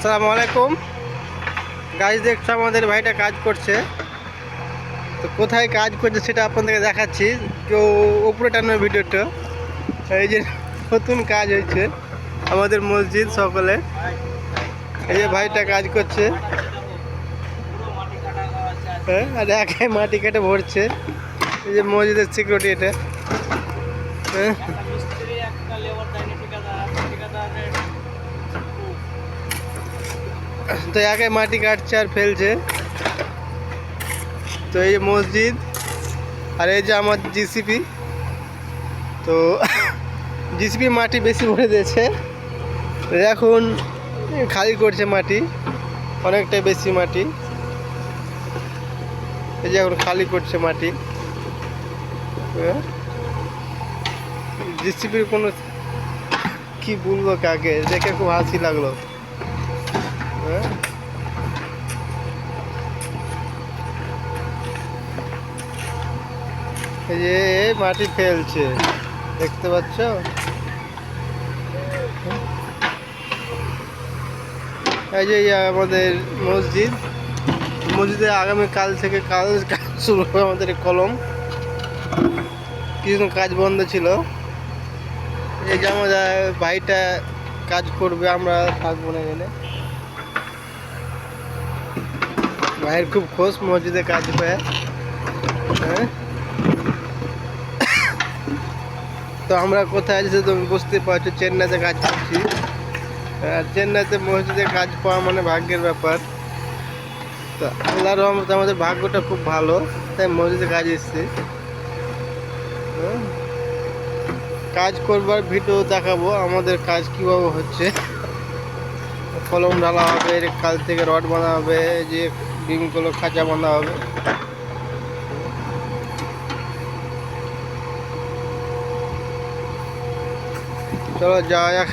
আসসালামু আলাইকুম গাইস, দেখছো আমাদের ভাইটা কাজ করছে। তো কোথায় কাজ করছে সেটা আপনাদেরকে দেখাচ্ছি। কেউ উপরে টানো ভিডিওটা। এই যে নতুন কাজ হয়েছে আমাদের মসজিদ সকলে। এই যে ভাইটা কাজ করছে, হ্যাঁ, আর একাই মাটি কেটে ভরছে। এই যে মসজিদের সিকিউরিটি এটা, হ্যাঁ। তো একাই মাটি কাটছে আর ফেলছে। তো এই যে মসজিদ, আর এই যে আমার জিসিপি। তো জিসিপি মাটি বেশি ভরে দিয়েছে, এখন খালি করছে মাটি, অনেকটাই বেশি মাটি। এই যে এখন খালি করছে মাটি। জিসিপির কোনো কি বলবো কাকে, দেখে খুব হাসি লাগলো। হ্যাঁ, এই যে মাটি ফেলছে, দেখতে পাচ্ছ। এই যে আমাদের মসজিদ, মসজিদে আগামীকাল থেকে কাজ শুরু হবে আমাদের কলম। কিছুদিন কাজ বন্ধ ছিল। এই যে আমাদের ভাইটা কাজ করবে, আমরা থাকবো না এখানে। ভাইয়ের খুব খোঁজ মসজিদে কাজ পায়। হ্যাঁ, তো আমরা কোথায় আছি তুমি বুঝতে পারছো, চেন্নাইতে কাজ করছি। আর চেন্নাইতে মসজিদে কাজ পাওয়া মানে ভাগ্যের ব্যাপার। তো আল্লাহর রহমতে আমাদের ভাগ্যটা খুব ভালো, তাই মসজিদে কাজ এসেছি। কাজ করবার ভিডিও দেখাবো আমাদের কাজ কিভাবে হচ্ছে। কলম ঢালা হবে, কাল থেকে রড বাঁধা হবে, যে বিমগুলো খাঁচা বাঁধা হবে। চলো যাওয়া যাক।